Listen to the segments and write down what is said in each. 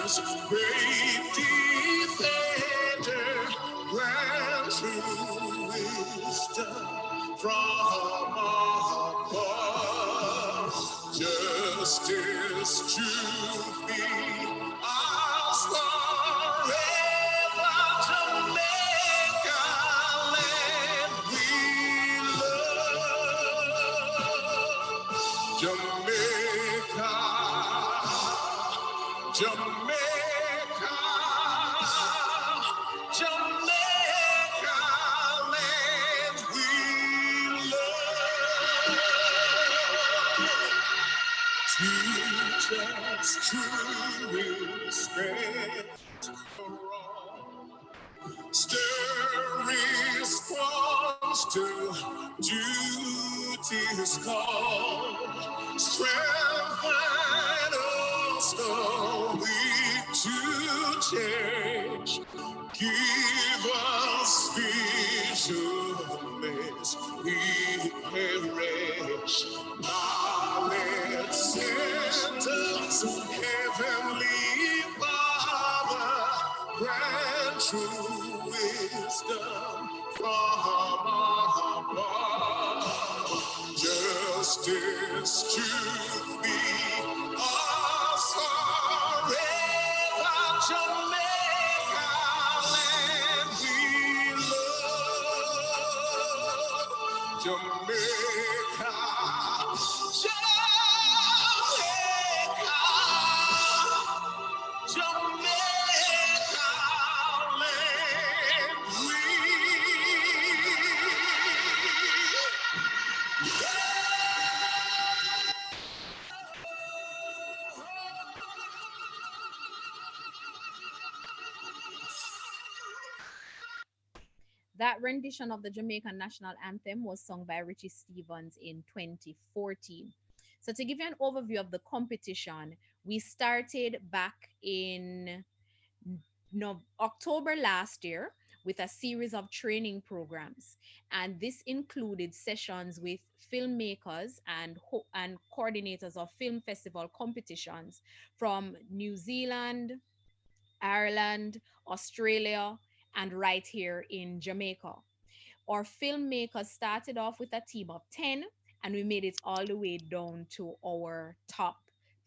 great defender, grant true wisdom from above. Justice, truth be ours forever. Jamaica land we love. Jamaica, Jamaica, Jamaica land we love. Teach us true respect for all. Stir response to duty's call. Strengthen us the weak to change. Give us visions we perish. Knowledge centers, Heavenly Father, grant true wisdom from above. Justice, truth be us forever. Jamaica land we love. Jamaica, Jamaica, Jamaica land we That rendition of the Jamaican national anthem was sung by Richie Stevens in 2014. So, to give you an overview of the competition, we started back in no, October last year with a series of training programs. And this included sessions with filmmakers and coordinators of film festival competitions from New Zealand, Ireland, Australia, and right here in Jamaica. Our filmmakers started off with a team of 10, and we made it all the way down to our top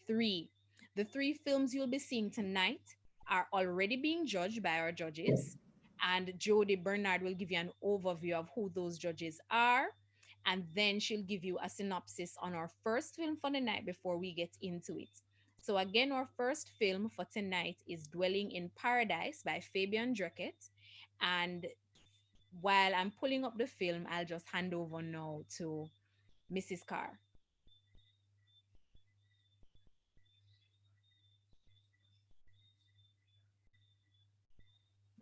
three. The three films you'll be seeing tonight are already being judged by our judges, and Jody Bernard will give you an overview of who those judges are, and then she'll give you a synopsis on our first film for the night before we get into it. So, again, our first film for tonight is Dwelling in Paradise by Fabian Dreckett. And while I'm pulling up the film, I'll just hand over now to Mrs. Carr.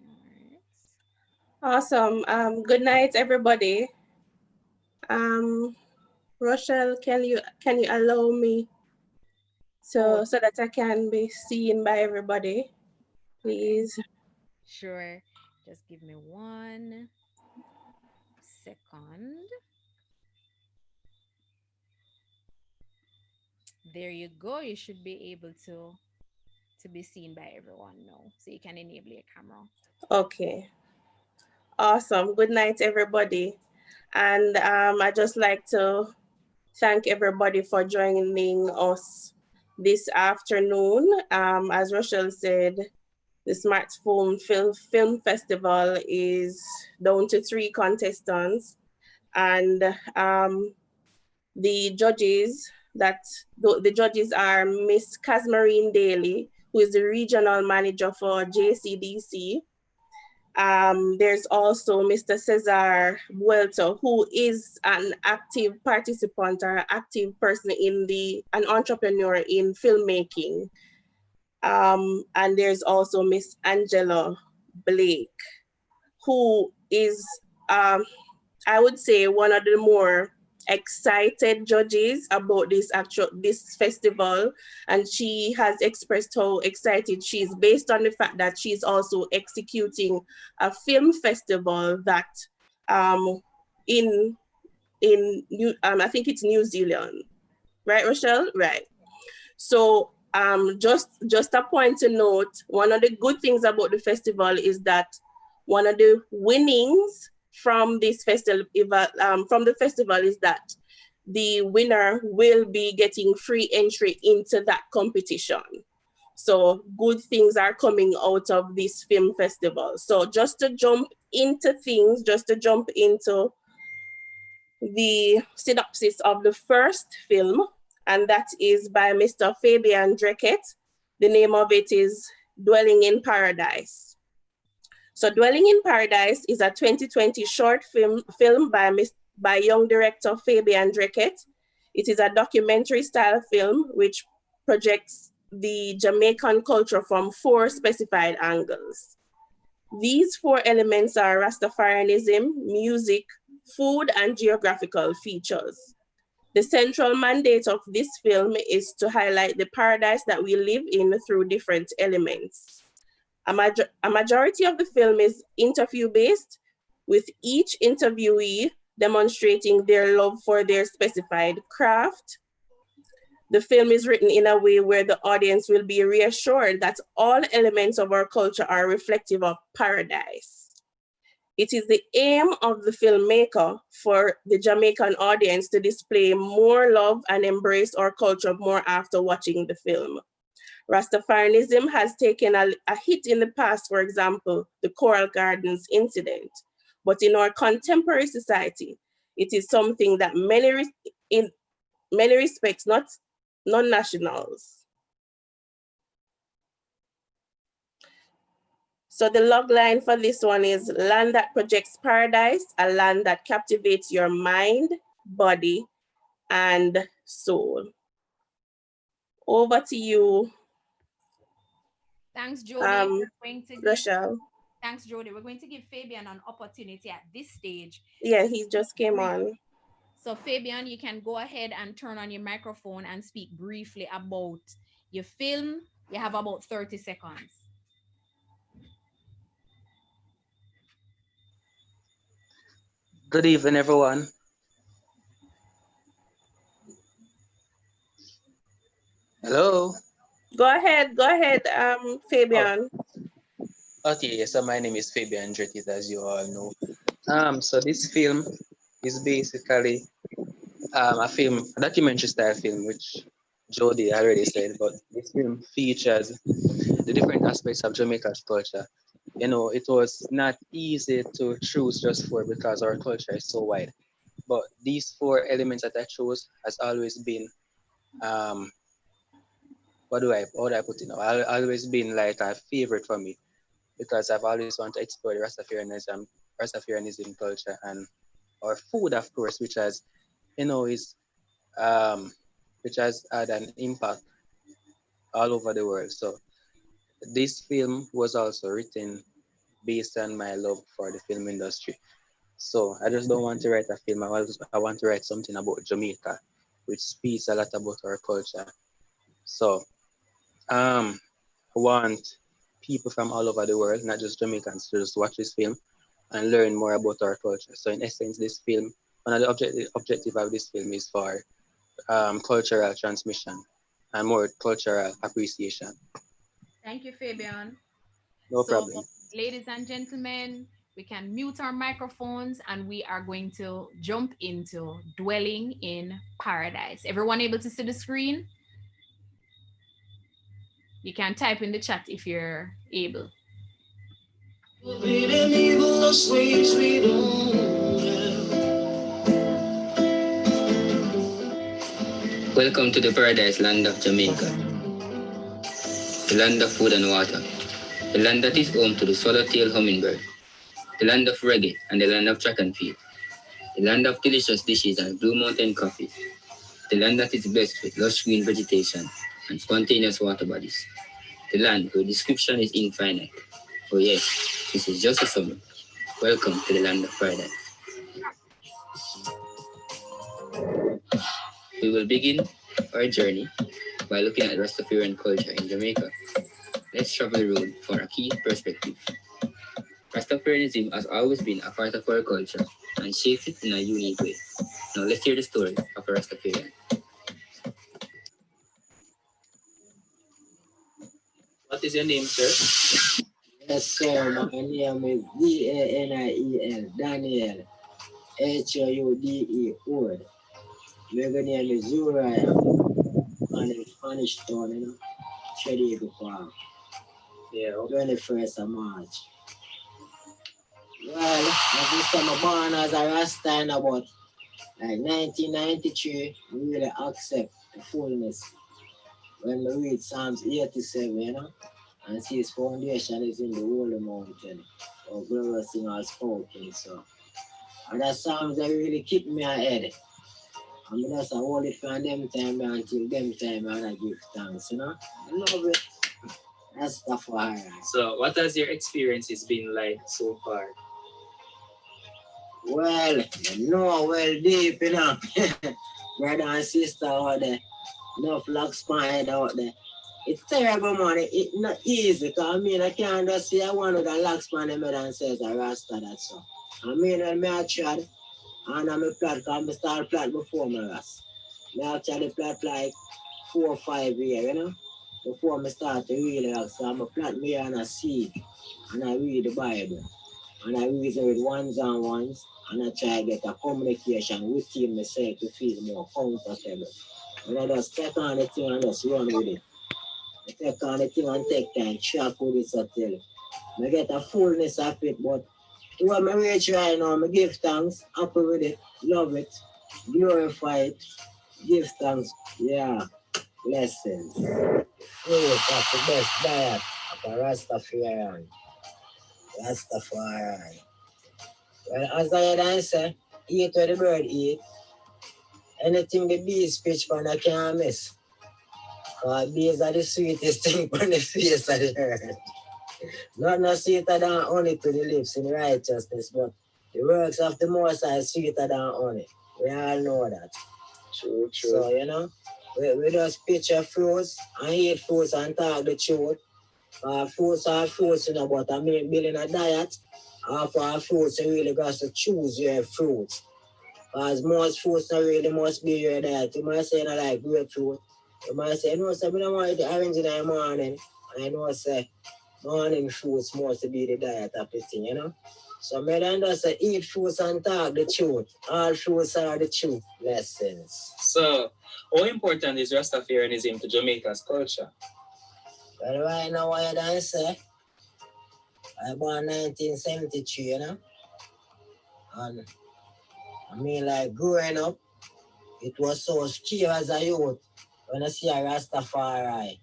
All right. Awesome. Good night, everybody. Um, Rochelle, can you allow me Oh, so that I can be seen by everybody, okay. please? Sure. Just give me 1 second. There you go. You should be able to be seen by everyone now. So you can enable your camera. Okay. Awesome. Good night, everybody. And I just like to thank everybody for joining us this afternoon. As Rochelle said, the Smartphone Film Festival is down to 3 contestants, and the judges the judges are Miss Casmarine Daly, who is the regional manager for JCDC. There's also Mr. Cesar Buelto, who is an active participant or active person an entrepreneur in filmmaking. And there's also Miss Angela Blake, who is, I would say, one of the more excited judges about this festival, and she has expressed how excited she is based on the fact that she's also executing a film festival that in I think it's New Zealand, right, Rochelle? Right. So just a point to note, one of the good things about the festival is that one of the winnings from this festival is that the winner will be getting free entry into that competition. So good things are coming out of this film festival. So just to jump into the synopsis of the first film, and that is by Mr. Fabian Dreckett. The name of it is Dwelling in Paradise. So Dwelling in Paradise is a 2020 short film by young director Fabian Dreckett. It is a documentary style film which projects the Jamaican culture from 4 specified angles. These 4 elements are Rastafarianism, music, food, and geographical features. The central mandate of this film is to highlight the paradise that we live in through different elements. A majority of the film is interview-based, with each interviewee demonstrating their love for their specified craft. The film is written in a way where the audience will be reassured that all elements of our culture are reflective of paradise. It is the aim of the filmmaker for the Jamaican audience to display more love and embrace our culture more after watching the film. Rastafarianism has taken a hit in the past, for example, the Coral Gardens incident. But in our contemporary society, it is something that in many respects, not non-nationals. So the log line for this one is land that projects paradise, a land that captivates your mind, body, and soul. Over to you. Thanks, Jody. Rochelle. Thanks, Jody. We're going to give Fabian an opportunity at this stage. Yeah, he just came on. So Fabian, you can go ahead and turn on your microphone and speak briefly about your film. You have about 30 seconds. Good evening, everyone. Hello. Go ahead, Fabian. Okay, so my name is Fabian Drettit, as you all know. So this film is basically a documentary style film, which Jody already said, but this film features the different aspects of Jamaica's culture. You know, it was not easy to choose just 4 because our culture is so wide. But these 4 elements that I chose has always been how do I put it now? Always been like a favorite for me because I've always wanted to explore the Rastafarianism culture and our food, of course, which has which has had an impact all over the world. So this film was also written based on my love for the film industry. So I just don't want to write a film. I want to write something about Jamaica, which speaks a lot about our culture. So I want people from all over the world, not just Jamaicans, to just watch this film and learn more about our culture. So in essence, this film, one of the objective of this film is for cultural transmission and more cultural appreciation. Thank you, Fabian. No problem. Ladies and gentlemen, we can mute our microphones and we are going to jump into Dwelling in Paradise. Everyone able to see the screen? You can type in the chat if you're able. Welcome to the paradise land of Jamaica, the land of food and water, the land that is home to the swallow-tailed hummingbird, the land of reggae and the land of track and field, the land of delicious dishes and Blue Mountain coffee, the land that is blessed with lush green vegetation and spontaneous water bodies, the land where description is infinite. Oh yes, this is just a summer. Welcome to the land of paradise. We will begin our journey by looking at Rastafarian culture in Jamaica. Let's travel the road for a key perspective. Rastafarianism has always been a part of our culture and shapes it in a unique way. Now let's hear the story of a Rastafarian. what is your name, sir? Yes, sir. My name is Daniel. Daniel. Houde. My name is Uriah. And in Spanish town, you know. Chedigo Park. Yeah. 21st of March. Well, I'm born as a Rasta in about like 1993. We really accept the fullness when we read Psalms 87, you know, and see his foundation is in the holy mountain, or glorious thing has spoken. So, and that Psalms that really keep me ahead. I mean, that's a hold it from them time until them time, and I give thanks, you know. I love it. That's stuff for her. So, what has your experiences been like so far? Well, you know, well deep, you know. Brother and sister out there, enough lock spine out there. It's terrible, man. It's not easy, because I mean, I can't just say I want to the lock spine and says a Rasta, that's so. I mean, when I tried, and I'm a plat, because I start plat before my Rasta. I actually plat like 4 or 5 years, you know, before I start to really rock. So I'm a plat me and a seed, and I read the Bible. And I reason with ones and ones, and I try to get a communication within myself to feel more comfortable. And I just take on the thing and just run with it. I take on the thing and take time, track with it, so tell you. I get a fullness of it, but to what I reach right now, I give thanks, happy with it, love it, glorify it, give thanks, yeah, blessings. Fruit of the best diet of a Rastafarian. Rastafari. Well, as I say, eat what the bird eat. Anything the bees pitch for, I can't miss. Because bees are the sweetest thing on the face of the earth. Not no sweeter than honey to the lips in righteousness, but the works of the Most High is sweeter than honey. We all know that. True. So, you know, we just picture fruits and eat fruits and talk the truth. Fruits are fruits, you know, but I mean, building a diet, for fruits, you really got to choose your fruits. Because most fruits not really must be your diet. You might say, you know, like grapefruit. You might say, no, sir, I don't want to eat the orange in the morning. I know, say, morning fruits must be the diet of the thing, you know. So, I don't just say, eat fruits and talk the truth. All fruits are the truth. Lessons. So, how important is Rastafarianism to Jamaica's culture? Well, right now, what I don't say, I born 1973, you know. And I mean, like, growing up, it was so scary as a youth when I see a Rastafari.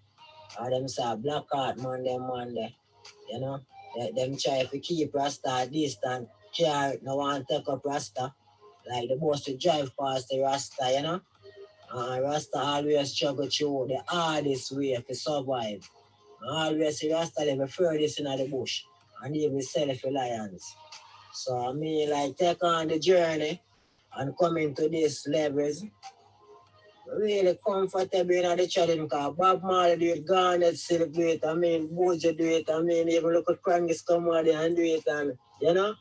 Or them say black heart man, you know. Them try to keep Rasta distant, care, no one take up Rasta. Like the boss to drive past the Rasta, you know. Rasta always struggle through the hardest way to survive. Always see Rasta live furthest in the bush and even self-reliance. So I mean, like, take on the journey and coming to these levels, really comfortable in the challenge, because Bob Marley do it, Garnet still do it, I mean, Bojo do it, I mean, even look at Krangis come out there and do it, and, you know,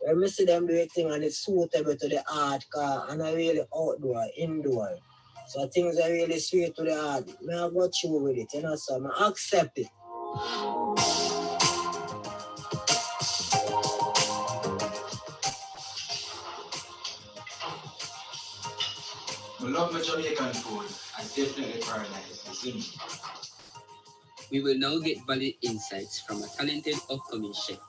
when I see them do it thing and it's suitable to the art, and I really outdoor, indoor. So things are really sweet to the heart. I go through with it, you know, so I accept it. I love my Jamaican food. I definitely paradise. You see me? We will now get valid insights from a talented upcoming chef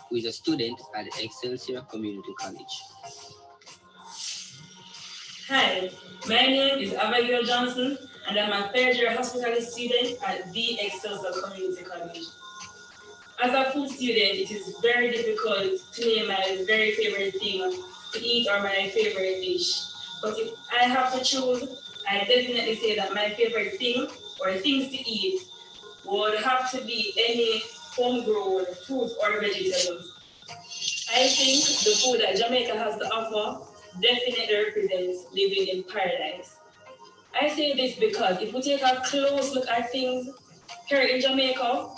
who is a student at the Excelsior Community College. Hi, my name is Abigail Johnson, and I'm a third-year hospitality student at the Excelsior Community College. As a food student, it is very difficult to name my very favorite thing to eat or my favorite dish. But if I have to choose, I definitely say that my favorite thing or things to eat would have to be any homegrown fruit or vegetables. I think the food that Jamaica has to offer definitely represents living in paradise. I say this because if we take a close look at things here in Jamaica,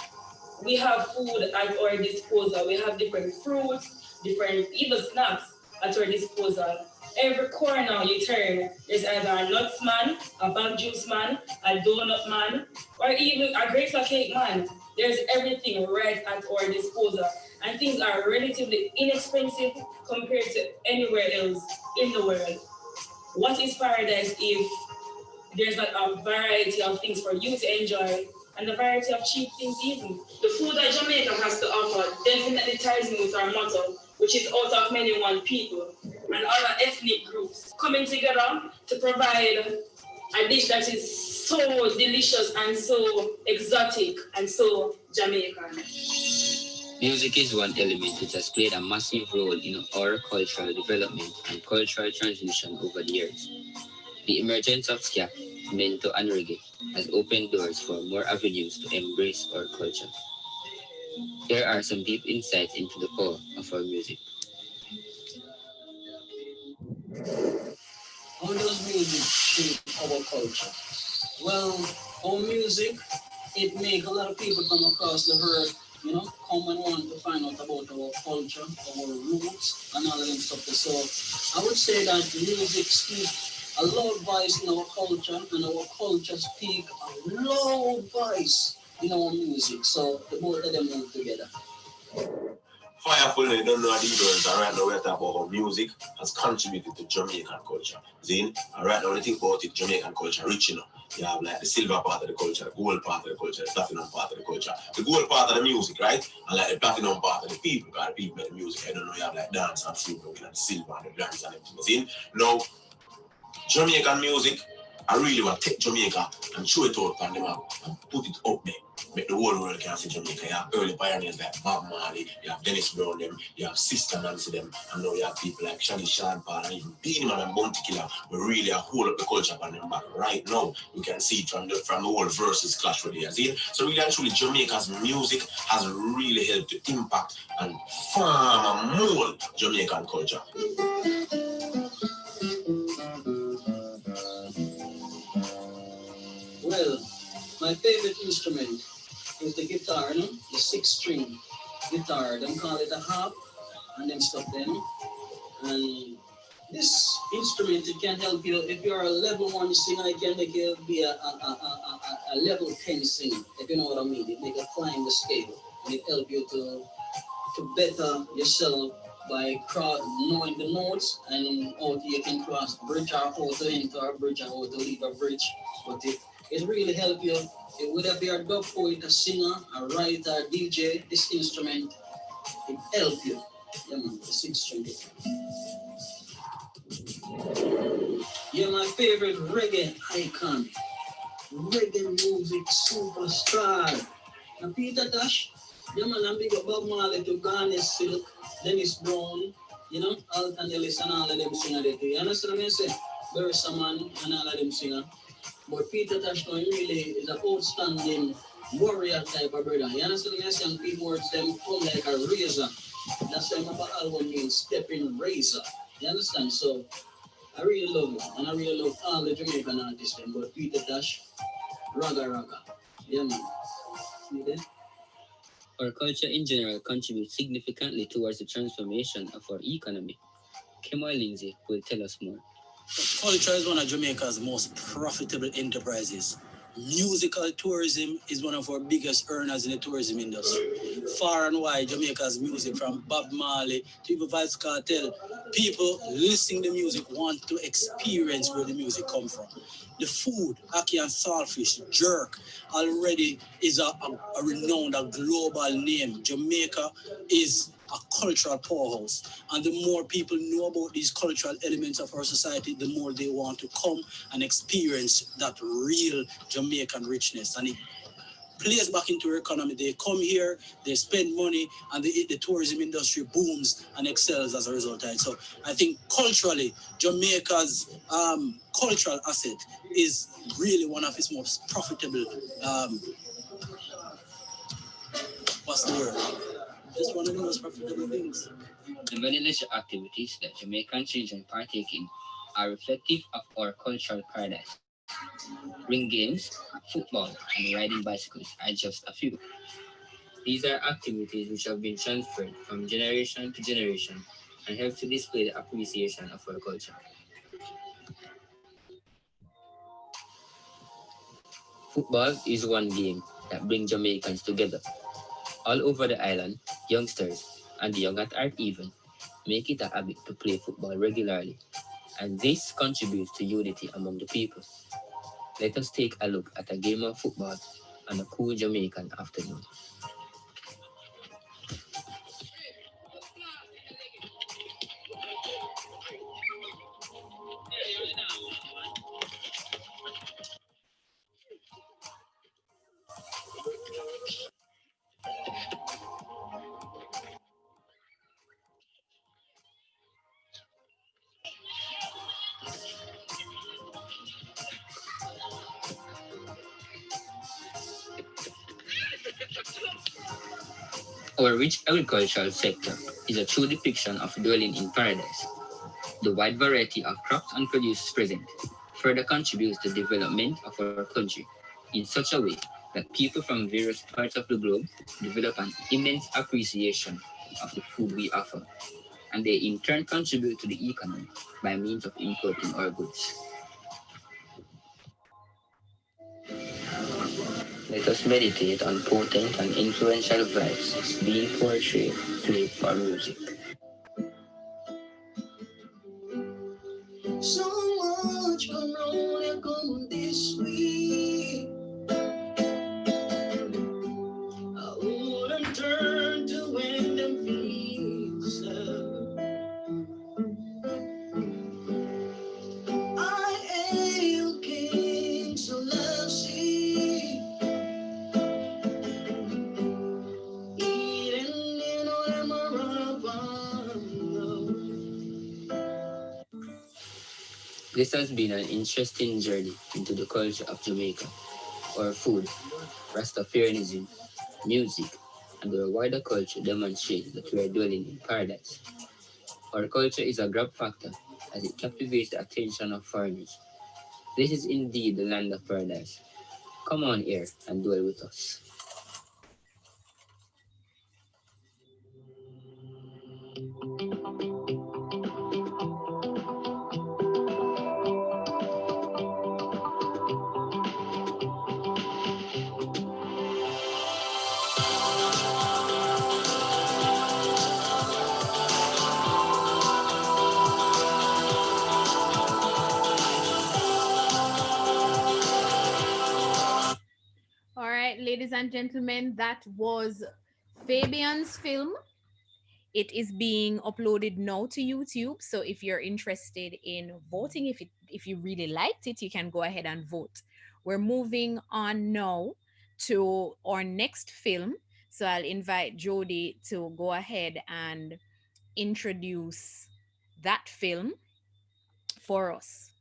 we have food at our disposal. We have different fruits, different even snacks at our disposal. Every corner you turn, there's either a nuts man, a bag juice man, a donut man, or even a grapes or cake man. There's everything right at our disposal, and things are relatively inexpensive compared to anywhere else in the world. What is paradise if there's not a variety of things for you to enjoy and a variety of cheap things even? The food that Jamaica has to offer definitely ties in with our motto, which is out of many one people and other ethnic groups coming together to provide a dish that is so delicious and so exotic and so Jamaican. Music is one element which has played a massive role in our cultural development and cultural transmission over the years. The emergence of ska, mento, and reggae has opened doors for more avenues to embrace our culture. Here are some deep insights into the power of our music. How does music shape our culture? Well, our music, it makes a lot of people from across the earth, come and want to find out about our culture, our roots, and all of them stuff. So I would say that music speaks a loud voice in our culture, and our culture speak a loud voice in our music. So the both of them move together. Fireful, you don't know the details, and right now we're talking about how music has contributed to Jamaican culture. Zine, and right now when you think about it, Jamaican culture rich, You have like the silver part of the culture, the gold part of the culture, the platinum part of the culture. The gold part of the music, right? And like the platinum part of the people, because the people make the music. I don't know, you have like dance and food, looking at the silver and the dance and everything. Zine, now, Jamaican music, I really want to take Jamaica and show it out on them and put it up there. Make the whole world can see Jamaica. You have early pioneers like Bob Marley, you have Dennis Brown, them, you have Sister Nancy, them, and now you have people like Shaggy Sean Paul and even Beanie Man and Bounty Killer, who really hold up the culture on them back. Right now, you can see it from the whole versus clash with the see. So really actually Jamaica's music has really helped to impact and form and mold Jamaican culture. Well, my favorite instrument is the guitar, the 6-string guitar. Them call it a harp and them stuff then. And this instrument, it can help you, if you're a level 1 singer, it can make you be a level 10 singer, if you know what I mean. It make you climb the scale, and it help you to better yourself by knowing the notes and how you can cross bridge or how to enter a bridge and how to leave a bridge. But it really help you. Whether you're a dub poet, a singer, a writer, a DJ, this instrument, it help you. Yeah, man, the 6-string. Yeah, my favorite reggae icon, reggae music superstar. And Peter Tosh, yeah, man, I'm big up Bob Marley to Garnet Silk, Dennis Brown, Alton Ellis and all of them singers. You understand what I say? Barry Man and all of them singers. But Peter Tosh now really is an outstanding warrior type of brother. You understand what I say? And people words them come like a razor. That's why my album means stepping razor. You understand? So I really love it, and I really love all the Jamaican artists, but Peter Tosh, Raga. Yeah, man. See that? Our culture in general contributes significantly towards the transformation of our economy. Kemoy Lindsay will tell us more. Culture is one of Jamaica's most profitable enterprises. Musical tourism is one of our biggest earners in the tourism industry. Far and wide, Jamaica's music, from Bob Marley to even Vybz Kartel, people listening to music want to experience where the music comes from. The food, ackee and saltfish, jerk, already is a renowned, a global name. Jamaica is a cultural powerhouse. And the more people know about these cultural elements of our society, the more they want to come and experience that real Jamaican richness. And it plays back into our economy. They come here, they spend money, and the tourism industry booms and excels as a result of it. So I think culturally, Jamaica's cultural asset is really one of its most profitable, what's the word? Just one of the most profitable things. The many leisure activities that Jamaican children partake in are reflective of our cultural paradise. Ring games, football, and riding bicycles are just a few. These are activities which have been transferred from generation to generation and help to display the appreciation of our culture. Football is one game, that bring Jamaicans together. All over the island, youngsters, and the young at heart even, make it a habit to play football regularly, and this contributes to unity among the people. Let us take a look at a game of football on a cool Jamaican afternoon. Our rich agricultural sector is a true depiction of dwelling in paradise. The wide variety of crops and produce present further contributes to the development of our country in such a way that people from various parts of the globe develop an immense appreciation of the food we offer, and they in turn contribute to the economy by means of importing our goods. Let us meditate on potent and influential vibes being portrayed through our music. So much gone wrong and gone this way. I wouldn't turn to when them feels I am King Selassie. Eating in them This has been an interesting journey into the culture of Jamaica. Our food, Rastafarianism, music, and our wider culture demonstrate that we are dwelling in paradise. Our culture is a grab factor as it captivates the attention of foreigners. This is indeed the land of paradise. Come on here and dwell with us. All right, ladies and gentlemen, that was Fabian's film. It is being uploaded now to YouTube. So if you're interested in voting, if you really liked it, you can go ahead and vote. We're moving on now to our next film. So I'll invite Jody to go ahead and introduce that film for us.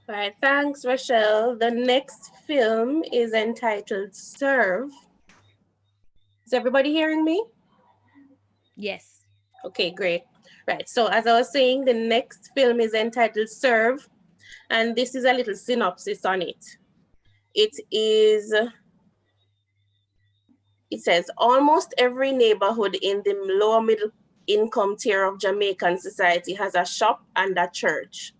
Right, thanks, Rochelle. The next film is entitled Serve. Is everybody hearing me? Yes. Okay, great. Right, so as I was saying, the next film is entitled Serve, and this is a little synopsis on it. It says, almost every neighborhood in the lower middle income tier of Jamaican society has a shop and a church.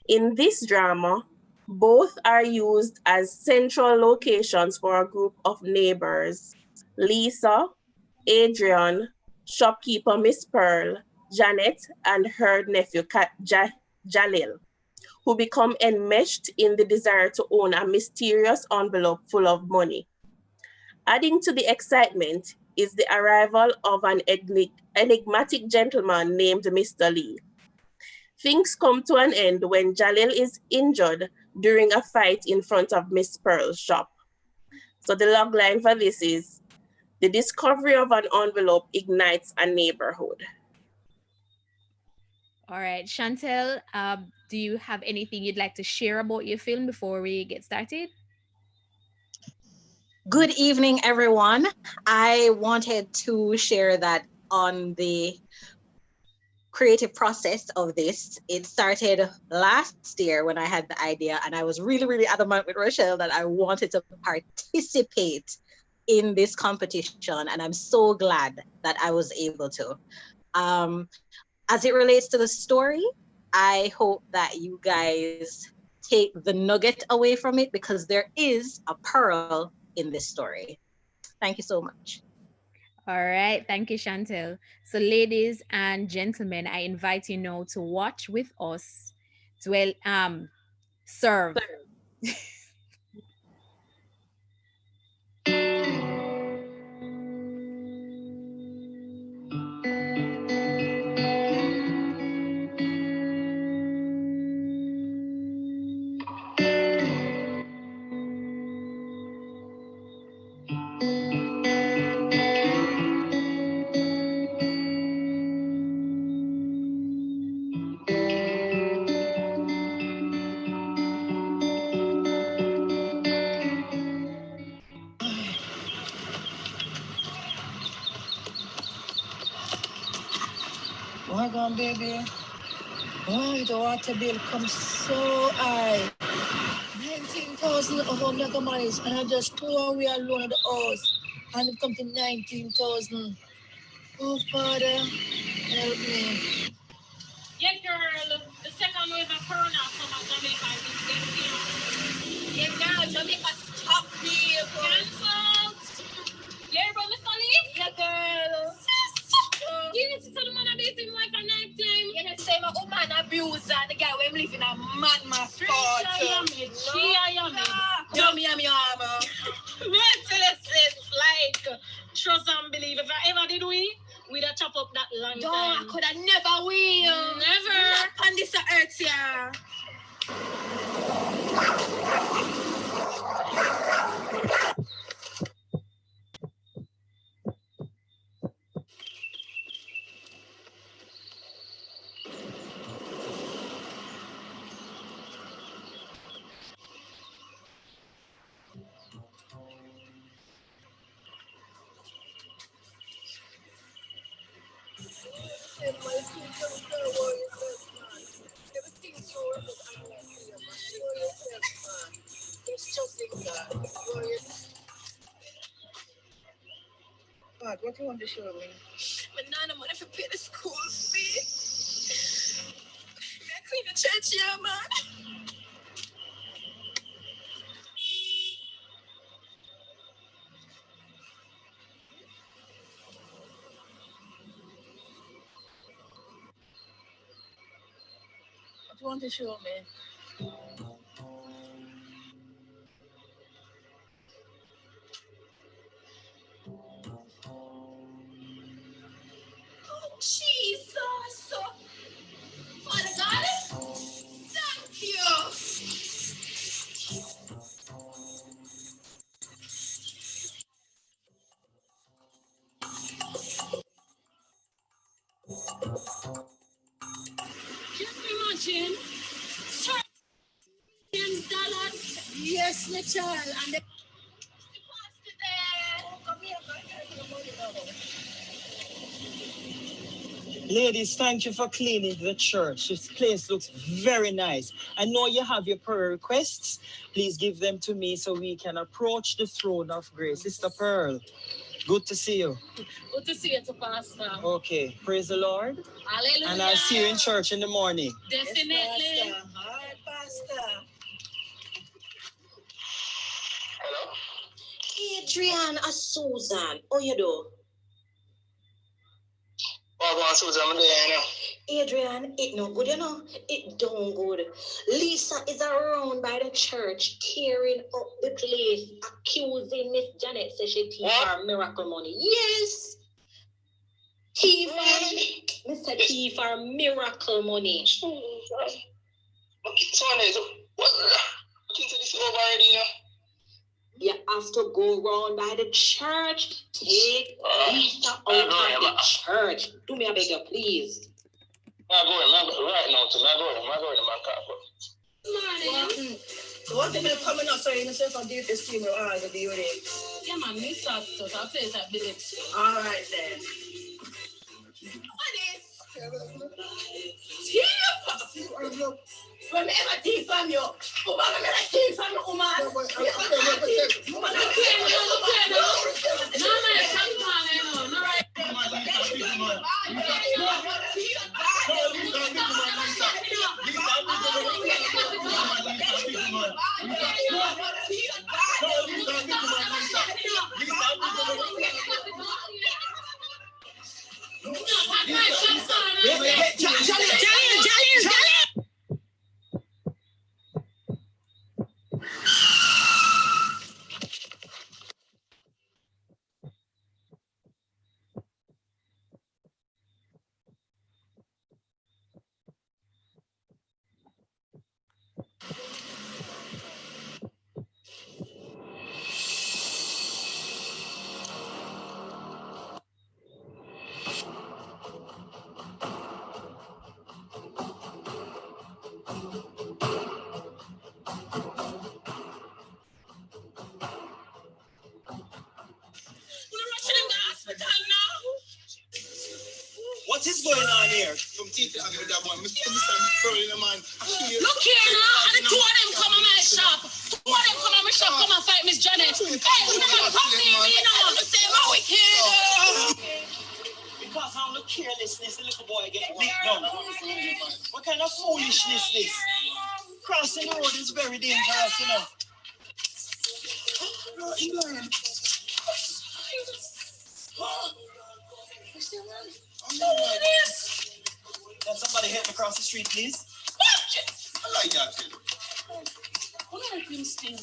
In this drama, both are used as central locations for a group of neighbors. Lisa, Adrian, shopkeeper Miss Pearl, Janet, and her nephew Jalil, who become enmeshed in the desire to own a mysterious envelope full of money. Adding to the excitement is the arrival of an enigmatic gentleman named Mr. Lee. Things come to an end when Jalil is injured during a fight in front of Miss Pearl's shop. So the logline for this is, the discovery of an envelope ignites a neighborhood. All right, Chantel, do you have anything you'd like to share about your film before we get started? Good evening, everyone. I wanted to share that on the creative process of this. It started last year when I had the idea, and I was really, really adamant with Rochelle that I wanted to participate in this competition, and I'm so glad that I was able to. As it relates to the story, I hope that you guys take the nugget away from it, because there is a pearl in this story. Thank you so much. All right. Thank you, Chantel. So, ladies and gentlemen, I invite you now to watch with us. To serve. Hold on, baby. Why the water bill comes so high? 19,000 of our mega miles, and I just pour away alone at the house, and it comes to 19,000. Oh, Father, help me. Yeah, girl. The second wave of corona from Jamaica is getting. Yeah, girl. Jamaica stop me. Cancelled. Yeah, bro, Mr. Lee? Yeah, girl. You need to tell the man I beat him like a night time. You need to say my woman abuser, the guy where I'm living a madman spot. Yummy, armor. Like, trust and believe. If I ever did we'd have chop up that long time. I could have never will. Never. Not on this earth, yeah. God, what you want to show me? My nana money for pay the school fee. I clean the church, yeah, man. What you want to show me? Oh, Jesus. Father God, thank you. Just imagine. $10. Yes, my child. And the Ladies, thank you for cleaning the church. This place looks very nice. I know you have your prayer requests. Please give them to me so we can approach the throne of grace. Sister Pearl, good to see you. Good to see you, too, Pastor. Okay, praise the Lord. Hallelujah. And I'll see you in church in the morning. Definitely. Yes, Pastor. All right, Pastor. Hello? Adrian or Susan, how you do? Oh, go on, Susan, I'm there, you know. Adrian, it no good, you know. It don't good. Lisa is around by the church, tearing up the place, accusing Miss Janet says she thief her miracle money. Yes. Thief her, Mr. Thief her miracle money. Okay, so what? I think this is over already, you know. You have to go round by the church. Take Lisa out of the church. Do me a beggar, please. I'm going right now to my going to my car. Morning. So what they coming up so you know for give the stream or all the deal with it? Yeah, man, Miss Saxon, I place at Billips. All right then. What is? When me ever thief from you, woman, me ever thief from you, woman. What is going on here? From TV, I'm with that one. Mr. Man. Look here now, and the two of them come on my shop. Two of them come on my shop, come and fight Miss Janet. Hey, you never come here, you know. You say, my wicked. Because of the carelessness, the little boy get beat down. What kind of foolishness is this? Crossing the road is very dangerous, you know. Can somebody help me cross the street, please? I like that too. What are you still?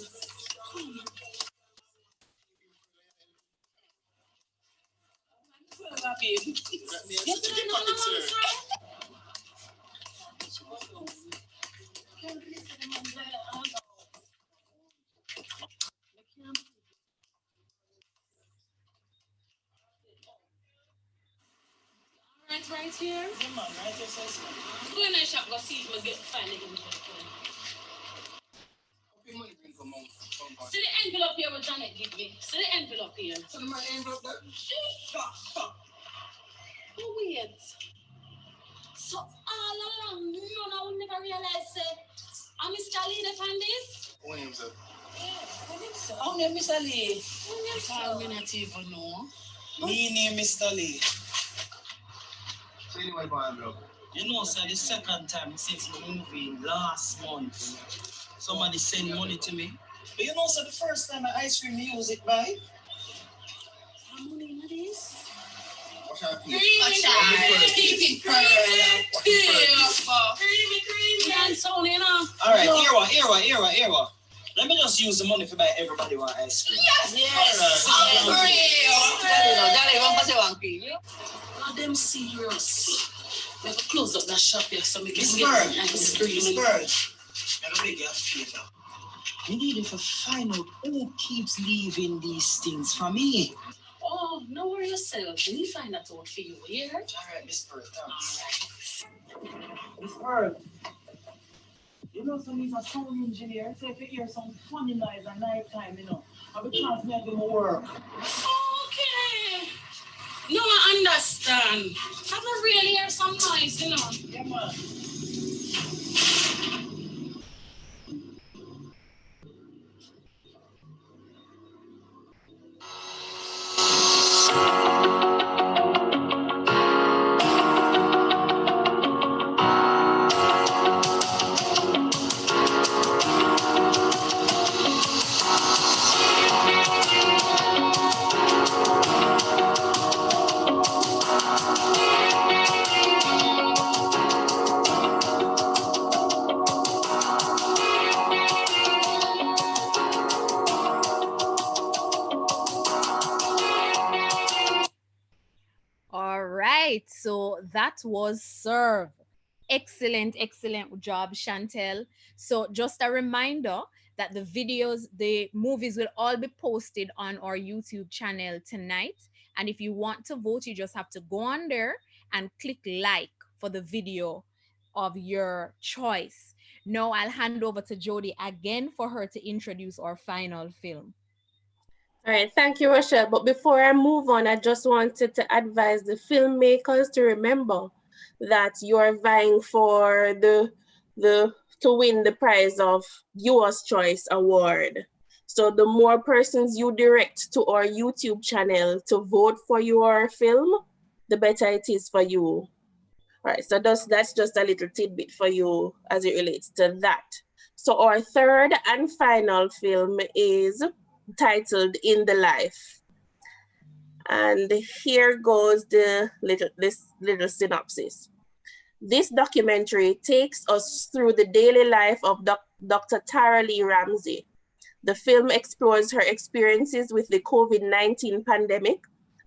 Right here. Yeah, man, right here, says. Go in the shop, go see if we get finally in the See the envelope here what Janet give me. See the envelope here. So my envelope that. Oh, wait. So all along, you know, I would never realize I'm Mr. Lee that on this. Who name's that? Yeah, How name Mr. Lee? I not even know. Me name Mr. Lee. So anyway, bro. You know, sir, the second time since the movie last month, somebody sent money to me. But you know, sir, the first time I ice cream music, right? How money in this? What's that? Keep it creamy. And so, you know. All right, here what. Let me just use the money for buy everybody one ice cream. Yes. Are them serious? Let me close up that shop here so we can Miss get Bird, ice cream. Miss Bird, I'm gonna make you a favor. We need to find out who keeps leaving these things for me. Oh, no worry yourself. We find that out for you, yeah? All right, Miss Bird, thanks. Miss Bird, you know, some he's a sound engineer, so if you hear some funny noise at night time, you know, I'll be chance me to do my work. Okay. No, I understand. I don't really hear some noise, you know. Yeah, man. All right, so that was Serve. Excellent job, Chantel. So just a reminder that the videos, the movies will all be posted on our YouTube channel tonight. And if you want to vote, you just have to go on there and click like for the video of your choice. Now I'll hand over to Jody again for her to introduce our final film. All right, thank you, Rochelle. But before I move on, I just wanted to advise the filmmakers to remember that you are vying for to win the prize of Viewers' Choice Award. So the more persons you direct to our YouTube channel to vote for your film, the better it is for you. All right, so that's just a little tidbit for you as it relates to that. So our third and final film is titled In the Life. And here goes this little synopsis. This documentary takes us through the daily life of Dr. Tara Lee Ramsey. The film explores her experiences with the COVID-19 pandemic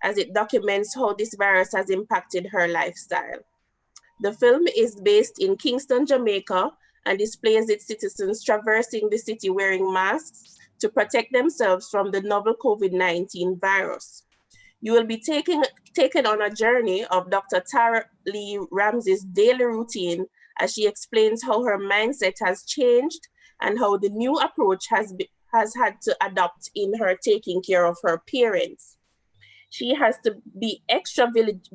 as it documents how this virus has impacted her lifestyle. The film is based in Kingston, Jamaica, and displays its citizens traversing the city wearing masks to protect themselves from the novel COVID-19 virus. You will be taken on a journey of Dr. Tara Lee Ramsey's daily routine as she explains how her mindset has changed and how the new approach has had to adapt in her taking care of her parents. She has to be extra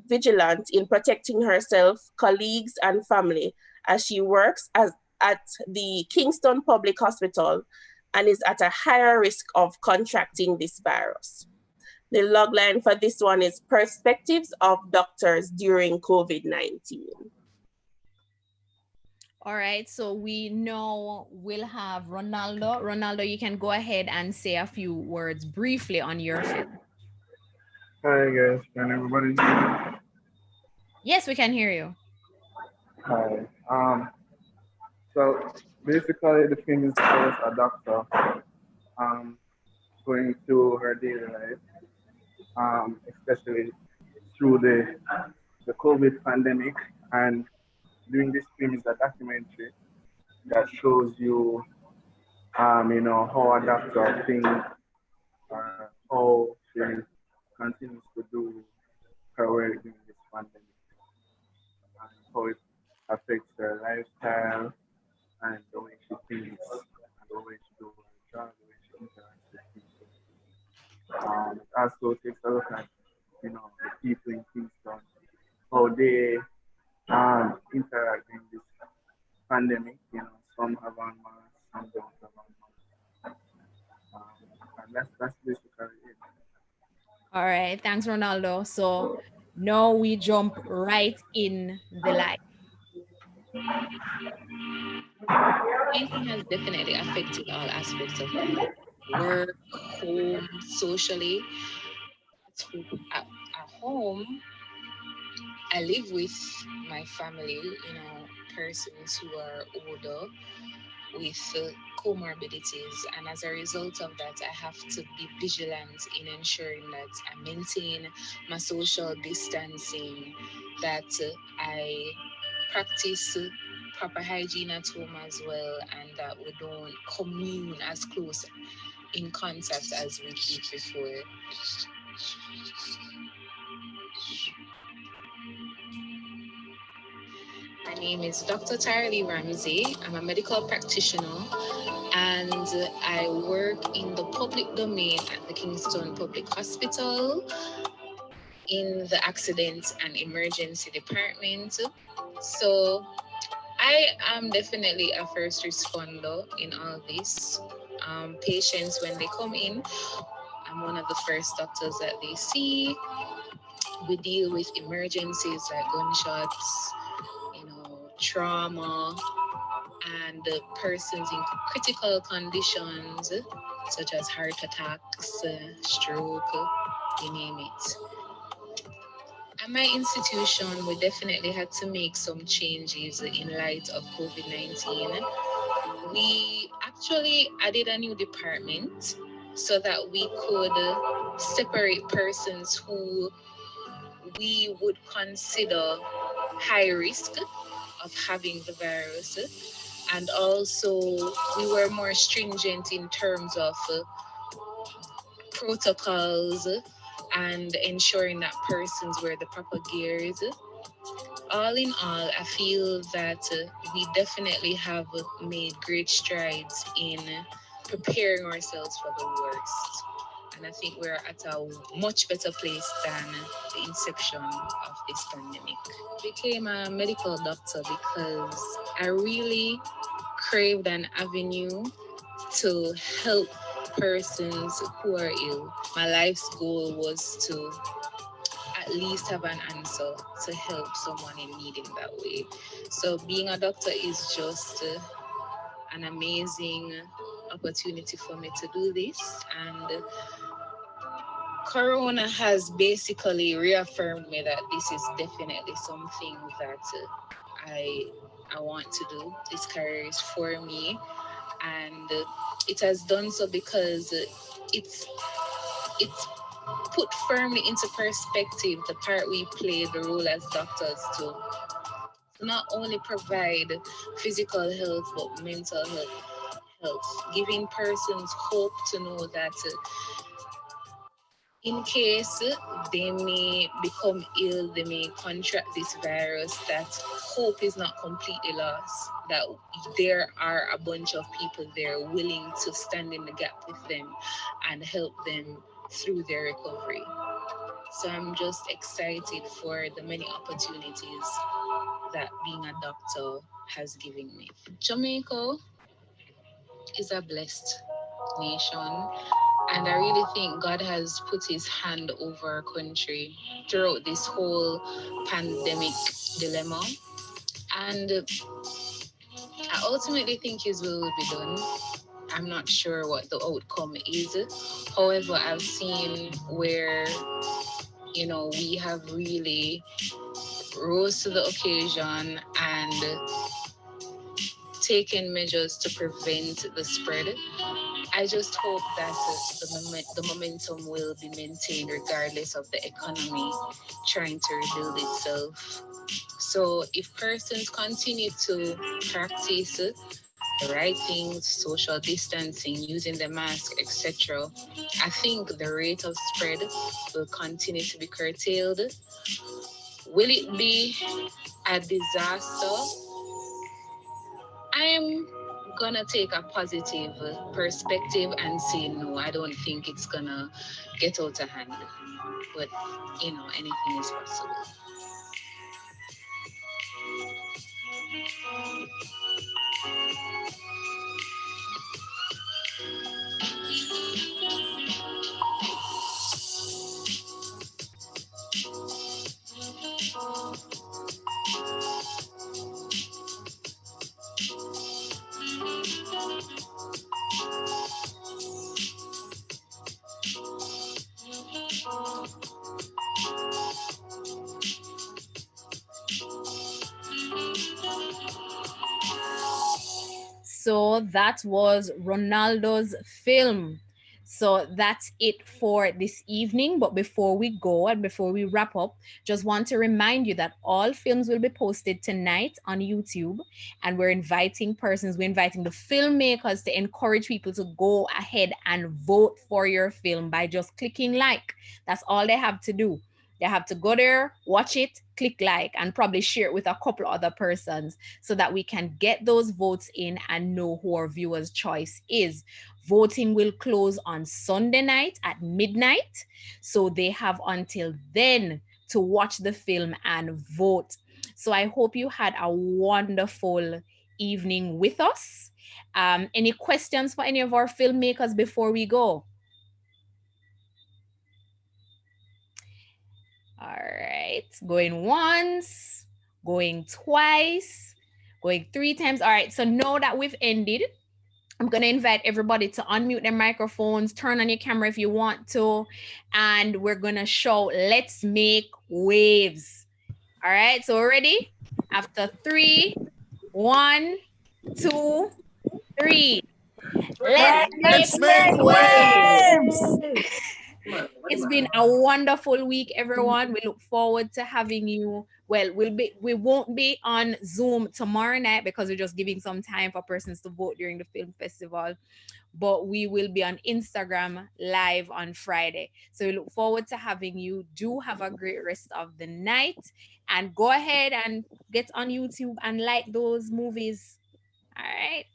vigilant in protecting herself, colleagues, and family as she works at the Kingston Public Hospital and is at a higher risk of contracting this virus. The logline for this one is Perspectives of Doctors During COVID-19. All right, so we know we'll have Ronaldo. Ronaldo, you can go ahead and say a few words briefly on your film. Hi guys, can everybody hear me? Yes, we can hear you. Hi. So basically the film is about a doctor going through her daily life, especially through the COVID pandemic. And doing this film is a documentary that shows you, how a doctor thinks, how she continues to do her work during this pandemic, and how it affects her lifestyle and the way she thinks, and the way she does her job, the way she interacts with people. It also takes a look at, the people in Kingston, how they interact in this pandemic. Some have on masks, some don't have on masks. And that's basically it. All right, thanks, Ronaldo. So now we jump right in the light. Painting has definitely affected all aspects of my life. Work, home, socially. At home, I live with my family, persons who are older with comorbidities, and as a result of that, I have to be vigilant in ensuring that I maintain my social distancing, that I practice proper hygiene at home as well, and that we don't commune as close in contact as we did before. My name is Dr. Tara Lee Ramsey. I'm a medical practitioner and I work in the public domain at the Kingston Public Hospital in the Accident and Emergency Department. So I am definitely a first responder in all this. Patients, when they come in, I'm one of the first doctors that they see. We deal with emergencies like gunshots, trauma, and persons in critical conditions such as heart attacks, stroke, you name it. At my institution, we definitely had to make some changes in light of COVID-19. We actually added a new department so that we could separate persons who we would consider high risk of having the virus, and also we were more stringent in terms of protocols and ensuring that persons wear the proper gears. All in all, I feel that we definitely have made great strides in preparing ourselves for the worst. And I think we're at a much better place than the inception of this pandemic. I became a medical doctor because I really craved an avenue to help persons who are ill. My life's goal was to at least have an answer to help someone in need in that way. So being a doctor is just an amazing opportunity for me to do this. And Corona has basically reaffirmed me that this is definitely something that I want to do. This career is for me, and it has done so because it's put firmly into perspective the part we play, the role as doctors to not only provide physical health but mental health, giving persons hope to know that in case they may become ill, they may contract this virus, that hope is not completely lost, that there are a bunch of people there willing to stand in the gap with them and help them through their recovery. So I'm just excited for the many opportunities that being a doctor has given me. Jamaica is a blessed nation, and I really think God has put his hand over our country throughout this whole pandemic dilemma. And I ultimately think his will be done. I'm not sure what the outcome is. However, I've seen where, we have really rose to the occasion and taken measures to prevent the spread. I just hope that the momentum will be maintained regardless of the economy trying to rebuild itself. So if persons continue to practice the right things, social distancing, using the mask, etc., I think the rate of spread will continue to be curtailed. Will it be a disaster? I'm gonna take a positive perspective and say no, I don't think it's gonna get out of hand. But anything is possible. So that was Ronaldo's film. So that's it for this evening. But before we go and before we wrap up, just want to remind you that all films will be posted tonight on YouTube. And we're inviting the filmmakers to encourage people to go ahead and vote for your film by just clicking like. That's all they have to do. They have to go there, watch it, click like, and probably share it with a couple other persons so that we can get those votes in and know who our viewers' choice is. Voting will close on Sunday night at midnight. So they have until then to watch the film and vote. So I hope you had a wonderful evening with us. Any questions for any of our filmmakers before we go? All right, going once, going twice, going 3 times. All right, so now that we've ended, I'm going to invite everybody to unmute their microphones, turn on your camera if you want to, and we're going to show Let's Make Waves. All right, so ready? After 3, 1, 2, 3. Let's make waves! It's been a wonderful week, everyone. We look forward to having you. Well, we won't be on Zoom tomorrow night because we're just giving some time for persons to vote during the film festival. But we will be on Instagram live on Friday. So we look forward to having you. Do have a great rest of the night. And go ahead and get on YouTube and like those movies. All right.